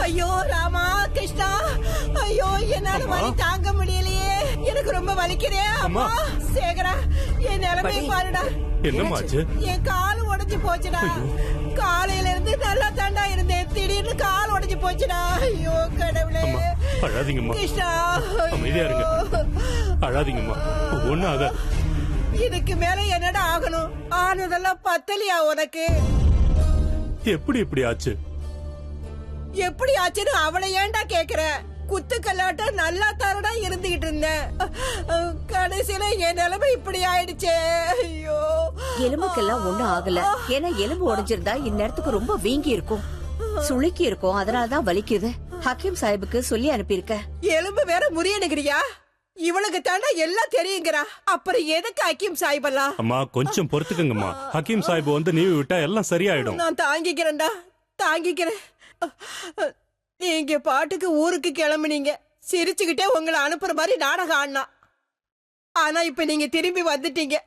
ஐயோ ராமா கிருஷ்ணா, ஐயோ என்னால வலி தாங்க முடியலையே, எனக்கு ரொம்ப வலிக்கிறே. அம்மா சேகரா, என் நிலைமை பாருடா. என்னமாச்சு? என் கால் உடைஞ்சு போச்சுடா. காலையில இருந்து நல்லா தாண்டா இருந்தேன், திடீர்னு கால் உடைஞ்சு போச்சுடா. ஐயோ கடவுளே. அழாதீங்கம்மா கிருஷ்ணா, அமைதியா இருங்க, அழாதீங்கம்மா, ஒண்ணும் ஆகாது. இதுக்கு மேல என்னடா ஆகணும்? ஆனதெல்லாம் பத்தலையா உனக்கு? எப்படி இப்படி ஆச்சு? எப்படி ஆச்சுன்னு அவளை ஏன்டா கேக்குற? குத்துக்கல்லாட்ட நல்லா தரடா இருந்துகிட்டு இருந்தேன், கடைசியில என் நிலைமை இப்படி ஆயிடுச்சே. ஐயோ, எலும்புக்கெல்லாம் ஒண்ணும் ஆகல. ஏன்னா எலும்பு உடைஞ்சிருந்தா இந்நேரத்துக்கு ரொம்ப வீங்கி இருக்கும், சுளுக்கி இருக்கும், அதனாலதான் வலிக்குது. ஹக்கீம் சாஹிபுக்கு சொல்லி அனுப்பியிருக்க. எலும்பு வேற முறியணுங்கிறியா? இவளுக்கு தாண்டா எல்லாம் தெரியுங்கிறா, அப்புறம் எதுக்கு ஹக்கீம் சாஹிபெல்லாம்? அம்மா கொஞ்சம் பொறுத்துக்கங்கம்மா, ஹக்கீம் சாஹிப் வந்து நீவி விட்டா எல்லாம் சரியாயிடும். நான் தாங்கிக்கிறேன்டா, தாங்கிக்கிறேன். நீங்க பாட்டுக்கு ஊருக்கு கிளம்புனீங்க, சிரிச்சுக்கிட்டே உங்களை அனுப்புற மாதிரி நாடகம் ஆடினா. ஆனா இப்ப நீங்க திரும்பி வந்துட்டீங்க,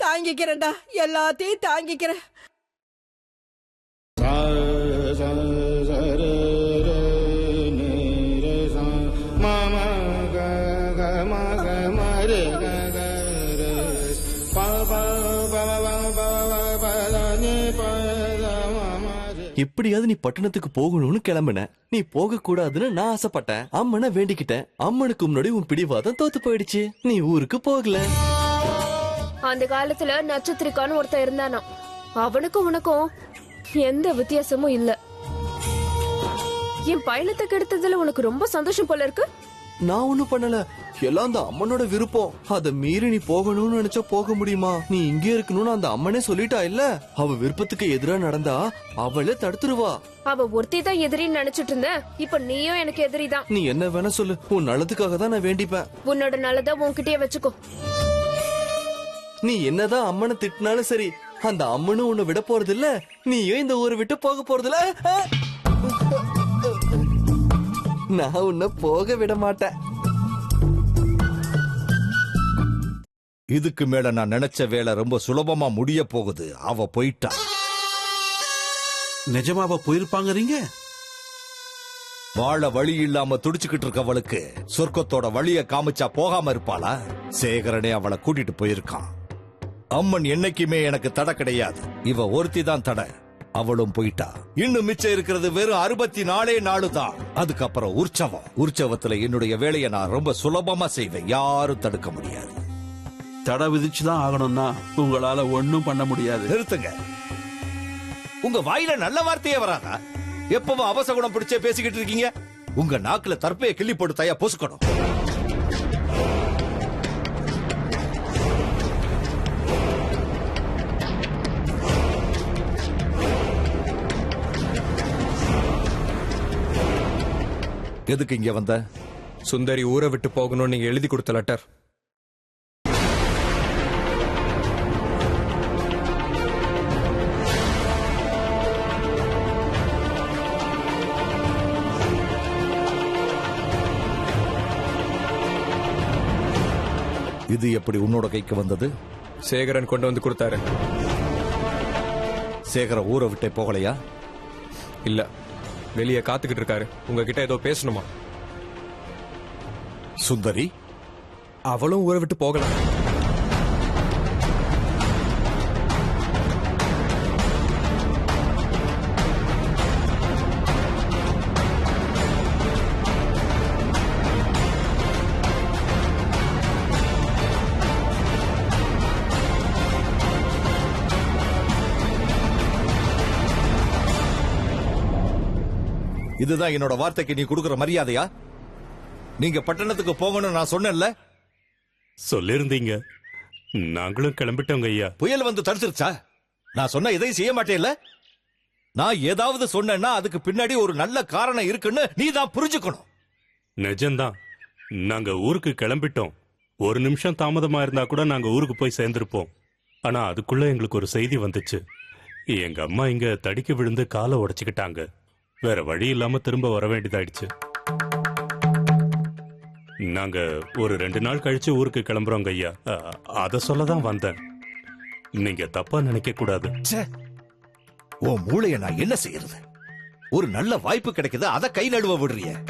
தாங்கிக்கிறேன்டா, எல்லாத்தையும் தாங்கிக்கிறேன். எப்படியாவது நீ பட்டணத்துக்கு போகணும்னு கிளம்பின. நீ போக கூடாதுன்னு நான் ஆசைப்பட்டேன், அம்மனை வேண்டிக்கிட்டேன். அம்மனுக்கு முன்னாடி உன் பிடிவாதம் தோத்து போயிடுச்சு, நீ ஊருக்கு போகல. அந்த காலத்துல நட்சத்திரிக்கான்னு ஒருத்தன் இருந்தானா, அவனுக்கும் உனக்கும் எந்த வித்தியாசமும் இல்ல. என் பயணத்தை கெடுத்ததுல உனக்கு ரொம்ப சந்தோஷம் போல இருக்கு. நான் ஒண்ணும் பண்ணல, எல்லாம் அந்த அம்மனோட விருப்பம். அத மீறி நீ போகணும்னு நினைச்சா போக முடியுமா? நீ இங்கே இருக்கணும்னு அந்த அம்மனே சொல்லிட்டா இல்ல. அவ விருப்பத்துக்கு எதிரா நடந்தா அவளே தடுத்துருவா. அவ ஒருத்தி தான் எதிரின்னு நினைச்சிட்டு இருந்த, இப்ப நீயும் எனக்கு எதிரிதான். நீ என்ன வேணா சொல்லு, உன் நல்லதுக்காக தான் நான் வேண்டிப்பேன். உன்னோட நல்லதா உன்கிட்டயே வச்சுக்கோ. நீ என்னதான் அம்மனை திட்டினாலும் சரி, அந்த அம்மனும் உன்னை விட போறது இல்ல, நீயும் இந்த ஊரை விட்டு போக போறது இல்ல. நான் உன்னை போக விட மாட்டேன். இதுக்கு மேல நான் நினைச்ச வேலை ரொம்ப சுலபமா முடிய போகுது. அவ போயிட்டா. நிஜமாவ போயிருப்பாங்கறீங்க? வாழ வழி இல்லாம துடிச்சுக்கிட்டு இருக்கவளுக்கு சொர்க்கத்தோட வழிய காமிச்சா போகாம இருப்பாளா? சேகரனே அவளை கூட்டிட்டு போயிருக்கான். அம்மன் என்னைக்குமே எனக்கு தடை கிடையாது, இவ ஒருத்தி தான் தடை. அவளும் போயிட்டா. இன்னும் மிச்சம் இருக்கிறது வெறும் 64 தான். அதுக்கப்புறம் உற்சவம். உற்சவத்துல என்னுடைய வேலையை நான் ரொம்ப சுலபமா செய்வேன், யாரும் தடுக்க முடியாது. தடை விதிச்சுதான் ஆகணும்னா உங்களால ஒண்ணும் பண்ண முடியாது. நிறுத்துங்க, உங்க வாயில நல்ல வார்த்தையே வராதா? எப்பவும் அவசகுணம் பிடிச்சே பேசிக்கிட்டு இருக்கீங்க. உங்க நாக்குல தற்பைய கிள்ளி போட்டு தயா பொசுக்கணும். எதுக்கு இங்க வந்த? சுந்தரி ஊரை விட்டு போகணும்னு நீங்க எழுதி கொடுத்த லெட்டர். இது எப்படி உன்னோட கைக்கு வந்தது? சேகரன் கொண்டு வந்து கொடுத்தாரு. சேகர ஊரை விட்டே போகலையா? இல்ல, வெளியே காத்துக்கிட்டு இருக்காரு. உங்ககிட்ட ஏதோ பேசணுமா? சுந்தரி அவளும் ஊரை விட்டு போகல. இதுதான் என்னோட வார்த்தைக்கு நீ கொடுக்கிற மரியாதையா? நீங்க பட்டணத்துக்கு போகணும் நான் சொன்னேன்ல. சொல்லிருந்தீங்க, நாங்களும் கிளம்பிட்டோங்க ஐயா. புயல் வந்து தடுத்துருச்சா? நான் சொன்ன இதையும் செய்ய மாட்டேன்ல. நான் ஏதாவது சொன்னேன்னா அதுக்கு பின்னாடி ஒரு நல்ல காரணம் இருக்குன்னு நீ தான் புரிஞ்சுக்கணும். நிஜம்தான், நாங்க ஊருக்கு கிளம்பிட்டோம். ஒரு நிமிஷம் தாமதமா இருந்தா கூட நாங்க ஊருக்கு போய் சேர்ந்திருப்போம். ஆனா அதுக்குள்ள எங்களுக்கு ஒரு செய்தி வந்துச்சு. எங்க அம்மா இங்க தடிக்க விழுந்து காலை உடைச்சுக்கிட்டாங்க. வேற வழி இல்லாம திரும்ப வர வேண்டியதாயிடுச்சு. நாங்க ஒரு 2 நாள் கழிச்சு ஊருக்கு கிளம்புறோங்க ஐயா. அத சொல்லதான் வந்தேன். நீங்க தப்பா நினைக்க கூடாது. உன் மூளைய நான் என்ன செய்யறது? ஒரு நல்ல வாய்ப்பு கிடைக்குது, அத கை நழுவ விடுறிய.